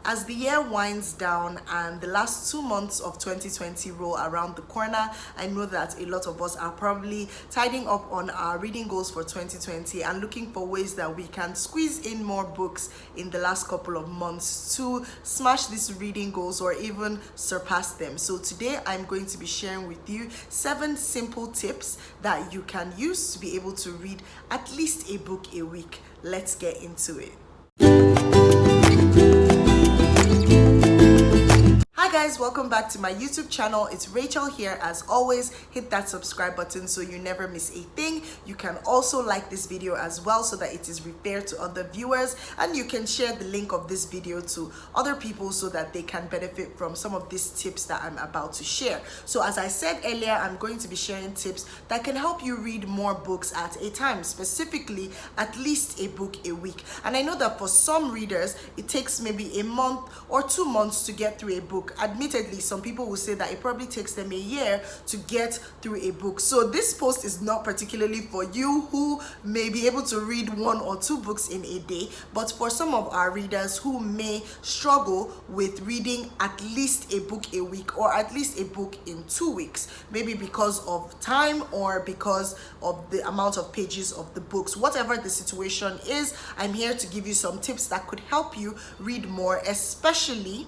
As the year winds down and the last 2 months of 2020 roll around the corner, I know that a lot of us are probably tidying up on our reading goals for 2020 and looking for ways that we can squeeze in more books in the last couple of months to smash these reading goals or even surpass them. So today I'm going to be sharing with you 7 simple tips that you can use to be able to read at least a book a week. Let's get into it. Hi guys, welcome back to my YouTube channel. It's Rachel here. As always, hit that subscribe button so you never miss a thing. You can also like this video as well so that it is referred to other viewers, and you can share the link of this video to other people so that they can benefit from some of these tips that I'm about to share. So as I said earlier, I'm going to be sharing tips that can help you read more books at a time, specifically at least a book a week. And I know that for some readers, it takes maybe a month or 2 months to get through a book. Admittedly, some people will say that it probably takes them a year to get through a book. So this post is not particularly for you who may be able to read 1 or 2 books in a day, but for some of our readers who may struggle with reading at least a book a week or at least a book in 2 weeks, maybe because of time or because of the amount of pages of the books. Whatever the situation is, I'm here to give you some tips that could help you read more, especially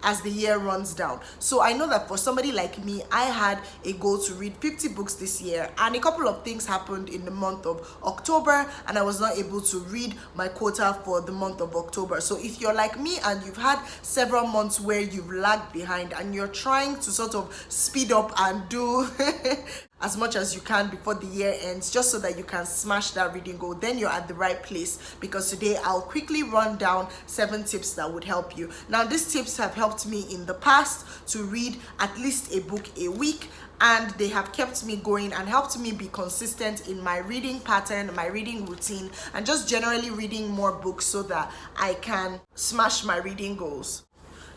as the year runs down. So I know that for somebody like me, I had a goal to read 50 books this year, and a couple of things happened in the month of October and I was not able to read my quota for the month of October. So if you're like me and you've had several months where you've lagged behind and you're trying to sort of speed up and do as much as you can before the year ends just so that you can smash that reading goal, then you're at the right place, because today I'll quickly run down 7 tips that would help you. Now, these tips have helped me in the past to read at least a book a week, and they have kept me going and helped me be consistent in my reading pattern, my reading routine, and just generally reading more books so that I can smash my reading goals.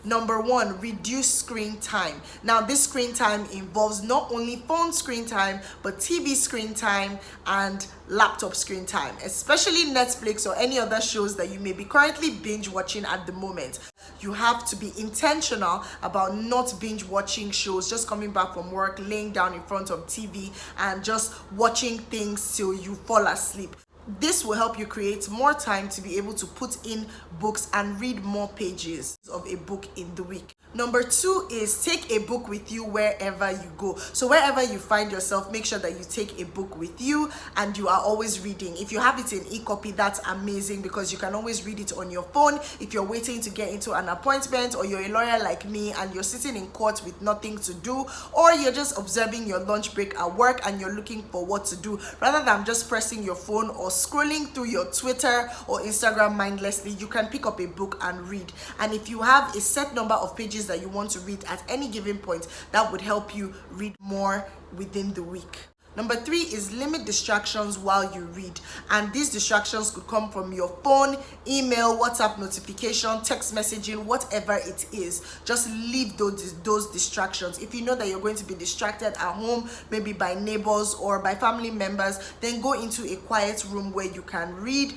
Number 1, reduce screen time. Now, this screen time involves not only phone screen time, but TV screen time and laptop screen time, especially Netflix or any other shows that you may be currently binge watching at the moment. You have to be intentional about not binge watching shows, just coming back from work, laying down in front of TV and just watching things till you fall asleep. This will help you create more time to be able to put in books and read more pages of a book in the week. Number 2 is take a book with you wherever you go. So wherever you find yourself, make sure that you take a book with you and you are always reading. If you have it in e-copy, that's amazing because you can always read it on your phone. If you're waiting to get into an appointment, or you're a lawyer like me and you're sitting in court with nothing to do, or you're just observing your lunch break at work and you're looking for what to do, rather than just pressing your phone or scrolling through your Twitter or Instagram mindlessly, you can pick up a book and read. And if you have a set number of pages that you want to read at any given point, that would help you read more within the week. Number 3 is limit distractions while you read. And these distractions could come from your phone, email, WhatsApp notification, text messaging, whatever it is. Just leave those distractions. If you know that you're going to be distracted at home, maybe by neighbors or by family members, then go into a quiet room where you can read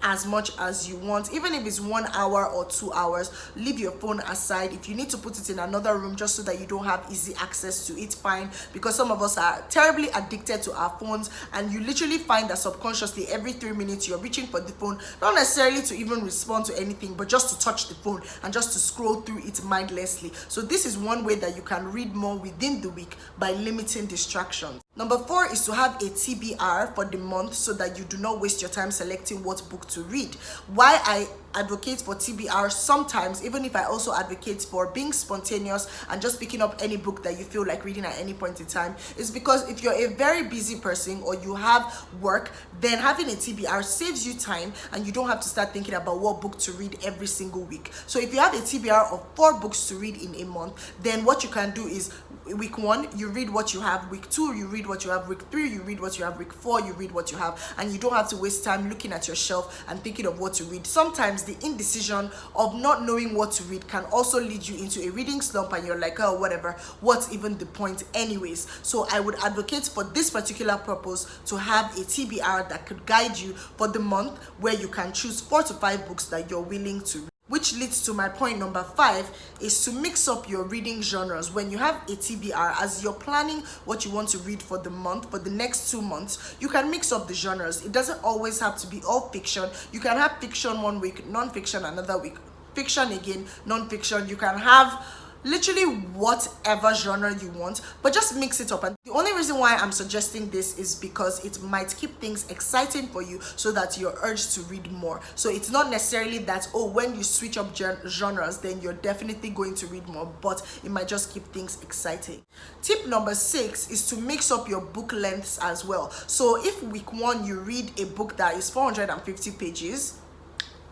as much as you want. Even if it's 1 hour or 2 hours, leave your phone aside. If you need to put it in another room just so that you don't have easy access to it, fine, because some of us are terribly addicted to our phones, and you literally find that subconsciously every 3 minutes you're reaching for the phone, not necessarily to even respond to anything, but just to touch the phone and just to scroll through it mindlessly. So this is one way that you can read more within the week, by limiting distractions. Number 4 is to have a TBR for the month so that you do not waste your time selecting what book to read. Why I advocate for TBR sometimes, even if I also advocate for being spontaneous and just picking up any book that you feel like reading at any point in time, is because if you're a very busy person or you have work, then having a TBR saves you time and you don't have to start thinking about what book to read every single week. So if you have a TBR of 4 books to read in a month, then what you can do is week 1 you read what you have, week 2 you read what you have, week 3 you read what you have, week 4 you read what you have, and you don't have to waste time looking at your shelf and thinking of what to read. Sometimes the indecision of not knowing what to read can also lead you into a reading slump and you're like, oh, whatever, what's even the point anyways? So I would advocate for this particular purpose to have a TBR that could guide you for the month, where you can choose 4 to 5 books that you're willing to read. Which leads to my point number 5, is to mix up your reading genres. When you have a TBR, as you're planning what you want to read for the month, for the next 2 months, you can mix up the genres. It doesn't always have to be all fiction. You can have fiction one week, non-fiction another week, fiction again, non-fiction. You can have literally whatever genre you want, but just mix it up. And the only reason why I'm suggesting this is because it might keep things exciting for you, so that you're urged to read more. So it's not necessarily that, oh, when you switch up genres, then you're definitely going to read more, but it might just keep things exciting. Tip number 6 is to mix up your book lengths as well. So if week 1 you read a book that is 450 pages,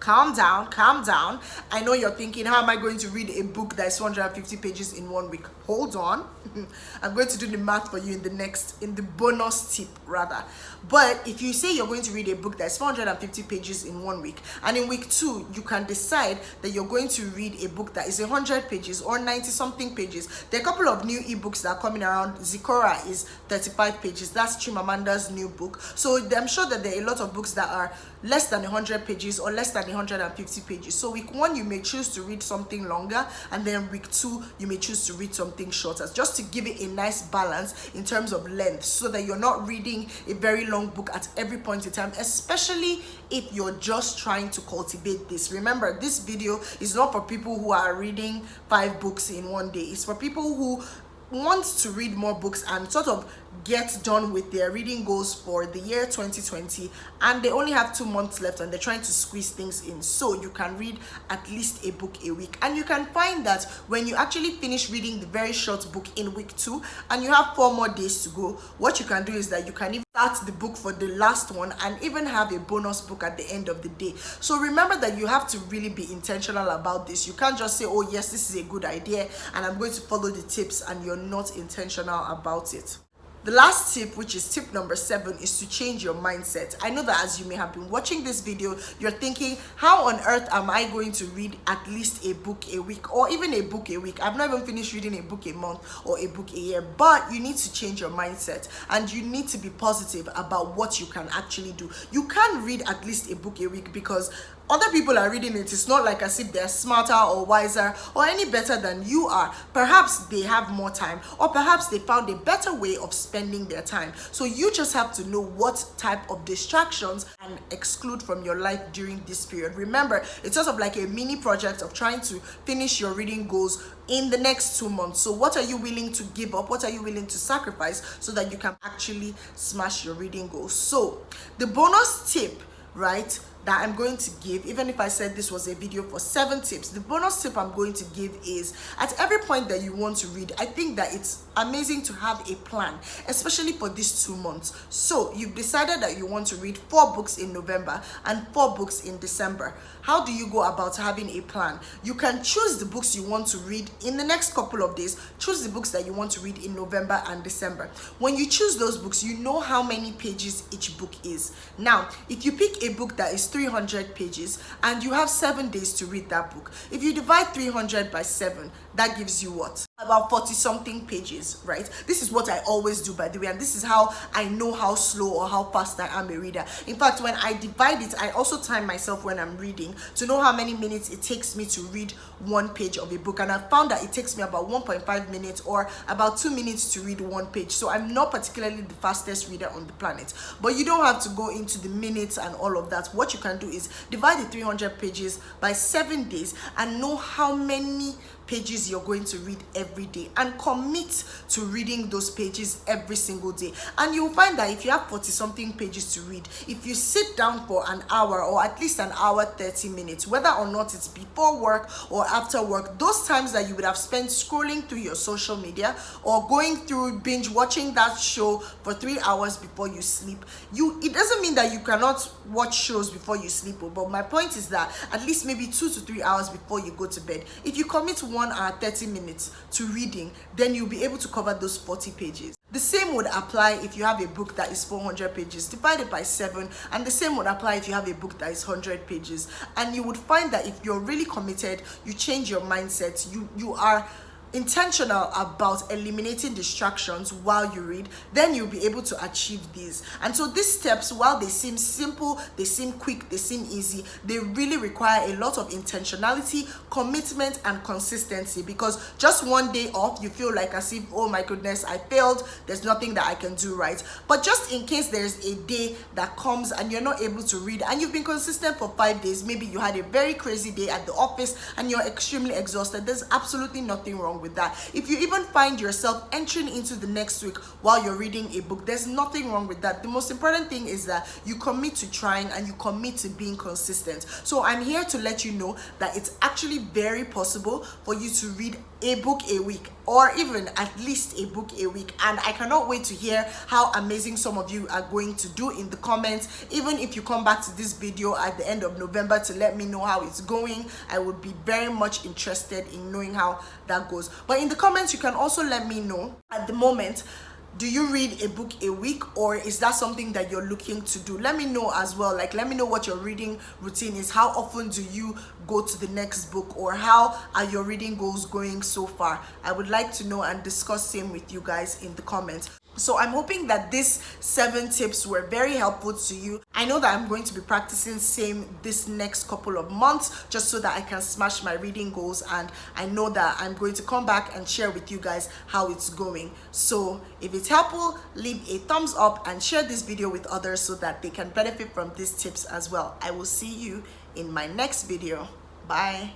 calm down. I know you're thinking, how am I going to read a book that is 450 pages in 1 week? Hold on. I'm going to do the math for you in the bonus tip rather. But if you say you're going to read a book that's 450 pages in 1 week, and in week 2 you can decide that you're going to read a book that is 100 pages or 90 something pages. There are a couple of new ebooks that are coming around. Zikora is 35 pages. That's Chimamanda's new book. So I'm sure that there are a lot of books that are less than 100 pages or less than 150 pages. So week 1 you may choose to read something longer, and then week 2 you may choose to read something shorter, just to give it a nice balance in terms of length, so that you're not reading a very long book at every point in time, especially if you're just trying to cultivate this. Remember, this video is not for people who are reading 5 books in 1 day. It's for people who want to read more books and sort of get done with their reading goals for the year 2020, and they only have 2 months left and they're trying to squeeze things in. So you can read at least a book a week, and you can find that when you actually finish reading the very short book in week 2 and you have 4 more days to go, what you can do is that you can even start the book for the last one and even have a bonus book at the end of the day. So remember that you have to really be intentional about this. You can't just say, oh yes, this is a good idea and I'm going to follow the tips, and you're not intentional about it. The last tip, which is tip number 7, is to change your mindset. I know that as you may have been watching this video, you're thinking, how on earth am I going to read at least a book a week, or even a book a week? I've not even finished reading a book a month or a book a year. But you need to change your mindset, and you need to be positive about what you can actually do. You can read at least a book a week because other people are reading it. It's not like as if they're smarter or wiser or any better than you are. Perhaps they have more time, or perhaps they found a better way of spending their time. So you just have to know what type of distractions and exclude from your life during this period. Remember, it's sort of like a mini project of trying to finish your reading goals in the next 2 months. So what are you willing to give up? What are you willing to sacrifice so that you can actually smash your reading goals? So the bonus tip, right, that I'm going to give, even if I said this was a video for 7 tips, the bonus tip I'm going to give is, at every point that you want to read, I think that it's amazing to have a plan, especially for these 2 months. So you've decided that you want to read 4 books in November and 4 books in December. How do you go about having a plan? You can choose the books you want to read in the next couple of days. Choose the books that you want to read in November and December. When you choose those books, you know how many pages each book is. Now, if you pick a book that is 300 pages and you have 7 days to read that book, if you divide 300 by 7, that gives you what? About 40 something pages, right? This is what I always do, by the way, and this is how I know how slow or how fast I am a reader. In fact, when I divide it, I also time myself when I'm reading to know how many minutes it takes me to read 1 page of a book, and I found that it takes me about 1.5 minutes or about 2 minutes to read 1 page. So I'm not particularly the fastest reader on the planet, but you don't have to go into the minutes and all of that. What you can do is divide the 300 pages by 7 days and know how many pages you're going to read every day, and commit to reading those pages every single day. And you'll find that if you have 40 something pages to read, if you sit down for an hour or at least an hour 30 minutes, whether or not it's before work or after work, those times that you would have spent scrolling through your social media or going through binge watching that show for 3 hours before you sleep, it doesn't mean that you cannot watch shows before you sleep, but my point is that at least maybe 2 to 3 hours before you go to bed, if you commit 1 hour 30 minutes to reading, then you'll be able to cover those 40 pages. The same would apply if you have a book that is 400 pages divided by 7, and the same would apply if you have a book that is 100 pages. And you would find that if you're really committed, you change your mindset, you are intentional about eliminating distractions while you read, then you'll be able to achieve these. And so these steps, while they seem simple, they seem quick, they seem easy, they really require a lot of intentionality, commitment, and consistency, because just one day off, you feel like as if, oh my goodness, I failed, there's nothing that I can do right. But just in case there's a day that comes and you're not able to read and you've been consistent for 5 days, maybe you had a very crazy day at the office and you're extremely exhausted, there's absolutely nothing wrong with that. If you even find yourself entering into the next week while you're reading a book, there's nothing wrong with that. The most important thing is that you commit to trying and you commit to being consistent. So I'm here to let you know that it's actually very possible for you to read a book a week, or even at least a book a week. And I cannot wait to hear how amazing some of you are going to do in the comments. Even if you come back to this video at the end of November to let me know how it's going, I would be very much interested in knowing how that goes. But in the comments, you can also let me know at the moment, do you read a book a week, or is that something that you're looking to do? Let me know as well. Like, let me know what your reading routine is. How often do you go to the next book, or how are your reading goals going so far? I would like to know and discuss same with you guys in the comments. So I'm hoping that these 7 tips were very helpful to you. I know that I'm going to be practicing same this next couple of months, just so that I can smash my reading goals, and I know that I'm going to come back and share with you guys how it's going. So if it's helpful, leave a thumbs up and share this video with others so that they can benefit from these tips as well. I will see you in my next video. Bye.